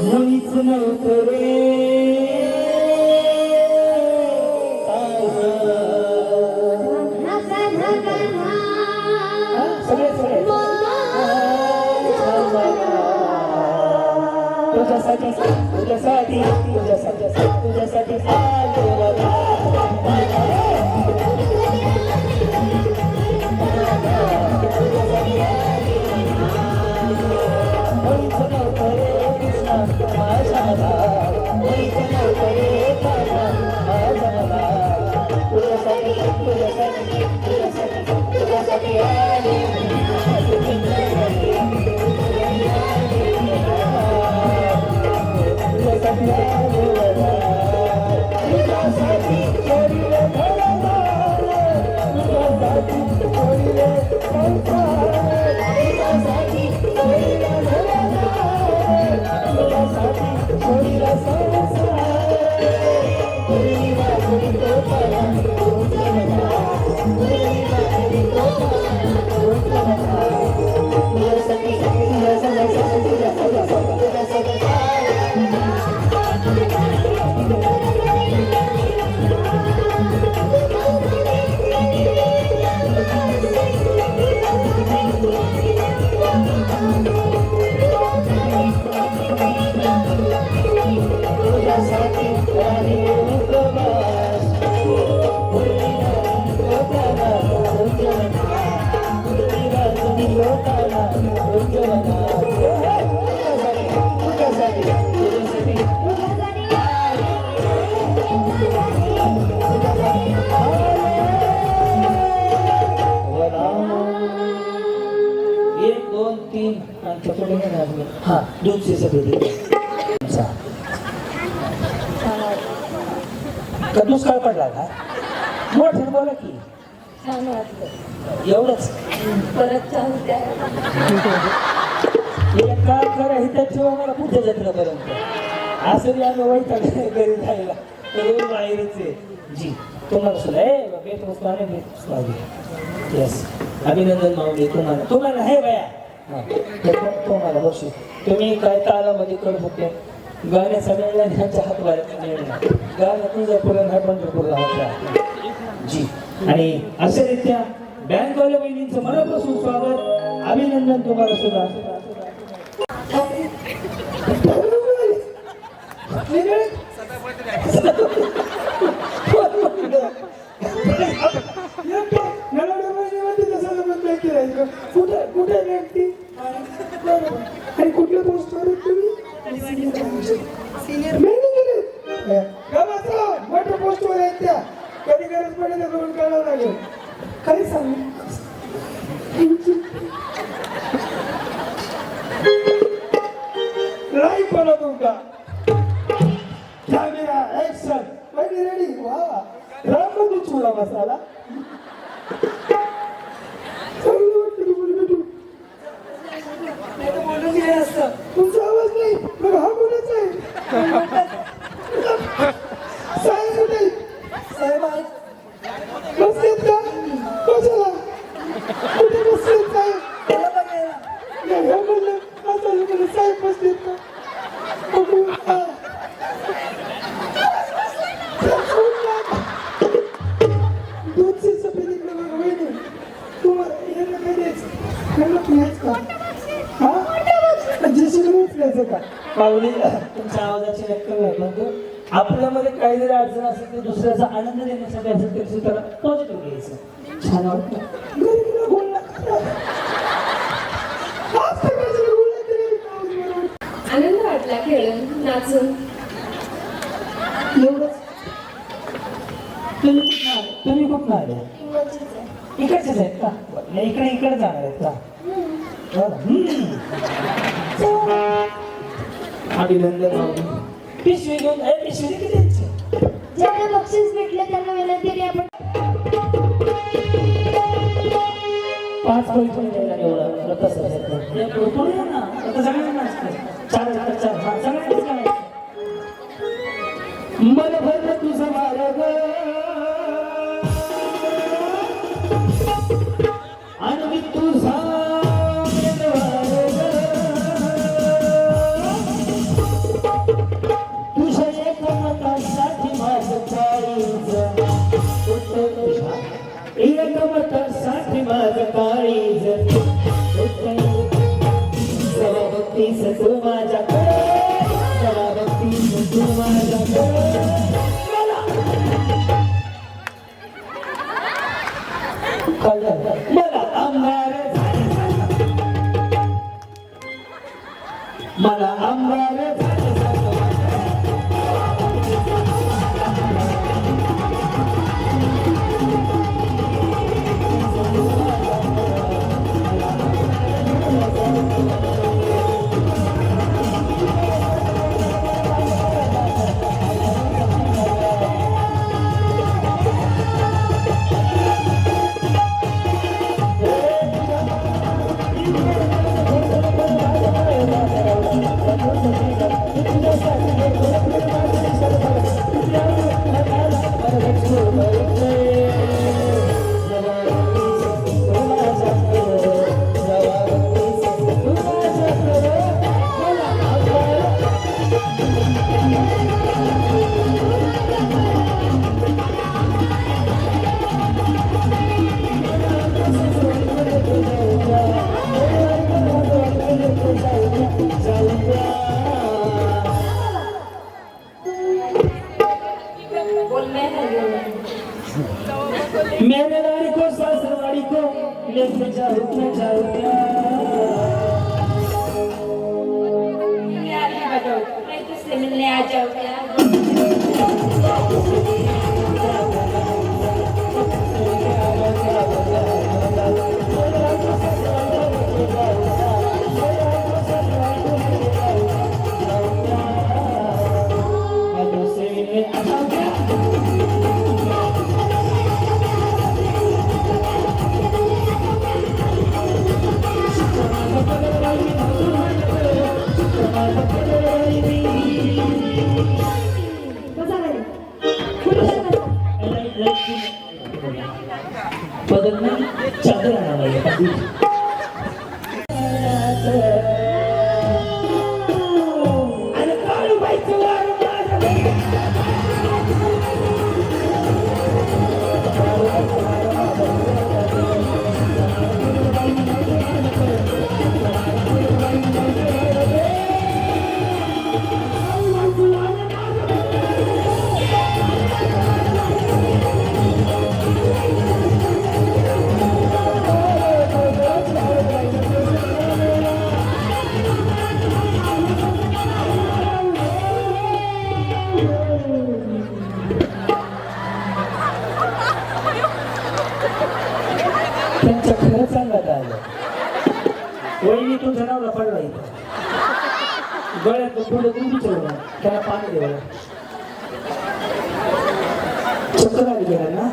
मुळीच नव्हतं रे सगळे सगळे तुझ्यासाठी तुझ्यासाठी तुझ्यासाठी तुझ्यासाठी हाँ दूध से सब कद्दूस काळ पडला का मोठ्याने बोला की छान वाटलं एवढंच परत छान एक काळ करा इथं ठेवा मला पुढच्या जत्रेपर्यंत असं आम्ही वैता घरी जायला तर बाहेरच आहे जी तुम्हाला सुद्धा येस अभिनंदन माऊली तुम्हाला तुम्हाला हे बया तुम्हाला बसू तुम्ही काय तालामध्ये कडू होते गाण्या सगळ्यांना ह्यांच्या हात बाहेर गाणं तुळजापुरण हा पंढरपूरला होता जी आणि अशा रीत्या बँकवाल्या बहिणींचं मनापासून स्वागत अभिनंदन तुम्हाला सुद्धा कुठे व्यक्ती आणि कुठल्या पोस्टवर तुम्ही सिनियर मोठ्या पोस्टवर आहेत त्या कधी गरज पडेल करून कळावं लागेल काही सांग लाईव्ह बनव तुमका कॅमेरा ऍक्शन रेडी रेडी वा राममध्ये चुडा मसाला तुमचा आवाज नाही मग हा कोणाचा आहे साहेब नाही साहेब आहेत बसलेत का कशाला कुठे बसलेत साहेब त्याला बघायला म्हणलं असं म्हणलं साहेब बसलेत का दूधची सफेद इकडे बघा वहिनी तुम्हाला यांना काय द्यायचं यांना पियायचं का माऊली तुमच्या आवाजाची नक्कल आहे म्हणतो आपल्यामध्ये काही जरी अडचण असेल तर दुसऱ्याचा आनंद देण्यासाठी असेल तरी त्याला पॉझिटिव्ह घ्यायचं छान वाटतं आनंद वाटला खेळून नाचून एवढंच तुम्ही खूप नाही इकडचेच आहेत का इकडे जाणार आहेत का अभिनंदन पिशवी घेऊन पिशवी किती ज्यांना बक्षीस भेटलं त्यांना विनंती की आपण 5 पैसे द्यायला एवढं कसं ना आता सगळ्यांना चार सगळ्यांना मन भरलं तुझं मार्ग आणि तुझा मला अंबार मेरे लाड़ी को सासरवाड़ी को लेके जाओ क्या जाओ क्या तुझसे मिलने आ जाओ क्या बदलना चादर आणायला आणि काळूबाईचं वारं त्यांच्या खरं सांगत आलं वहिनी तुझं नावला पडला इथं गळ्यात पुढे दूध विचारलं त्याला पाणी देऊ चक्कर आली गेला ना